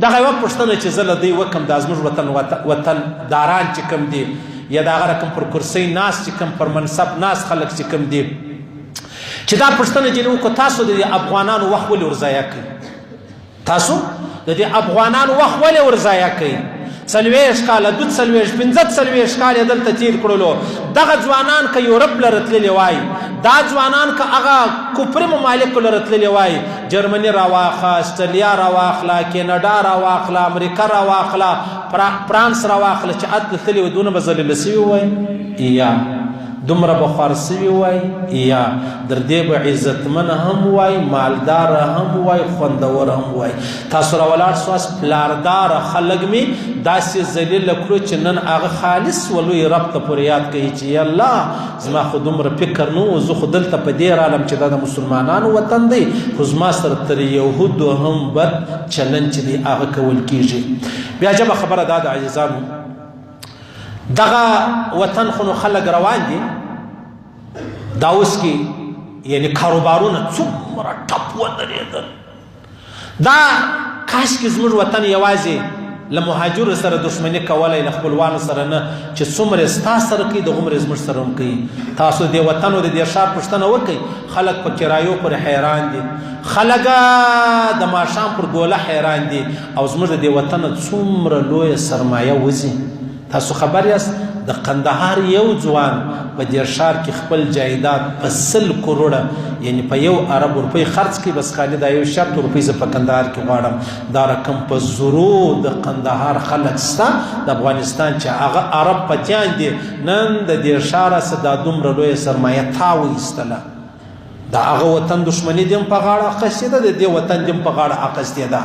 دغه یوه پوښتنه چې زه له دوی وکړم دا زموږ وطنداران چې کوم دي یا د هغه رقم پر کرسۍ ناست چې کوم پر منصب ناست خلک چې کوم دي چې دا پوښتنه جنې وکړو تاسو د دې افغانانو وخت ولې ورضایع کوئ تاسو د دې افغانانو وخت ولې ورضایع کوئ 40 کاله 42 45 کاله یې دلته تیر کړلو دغه ځوانان که یورپ لره تللي وای دا ځوانان که هغه کفري ممالکو لره تللي وای جرمني راواخله استرالیا راواخله کینډا راواخله امریکا راواخله فرانس راواخله چې هلته تللي وای دونه به ذلیله سوي وای یا دومره به خوار سوي وای یا در دې به عزتمن هم وای مالدار هم وای خوندور هم وای تاسو راولاړ سواست پلاردار خلک مې داسې ذلیله کړو چې نن هغه خالص ولوی رب ته پورې یاد کوي چې یا الله زما خو دومره فکر نه و زه خو دلته په دې رالم چې دا د مسلمانانو وطن دی خو زما سره تر یهودو هم بد چلن چې دی هغه کول کیږي بیا جبه خبره دا د عزیزانو دغه وطن خو نو خلک روان دي دا اوس کې یعنی کاروبارونه څومره ټپ ودرېدل دا کاش کې زموږ وطن یوازې له مهاجرو سره دښمني کولی له خپلوانو سره نه چې څومره ستا سره کوي دغومره زموږ سره هم کوي تاسو دې وطن او د دې ښار پوښتنه وکړئ خلک په کرایو پورې حیران دي خلک د ماښام پر ګوله حیران دي او زموږ د دې وطن څومره لویه سرمایه وځي تاسو خبر یاست د قندهار یو ځوان په دې ښار کې خپل جایداد په 100 کروڑه یعنی په 1 ارب روپۍ خرڅ کړي بس خالي دا یو شرط روپۍ زه په قندهار کې غواړم دا رقم په زرو د قندهار خلک ستا د افغانستان چې هغه عرب پتیان دي نن د دې ښاره څه دا دومره لویه سرمایه تا وایستله د هغه وطن دښمني دې هم په غاړه اخیستې ده د دې وطن دې هم په غاړه اخیستې ده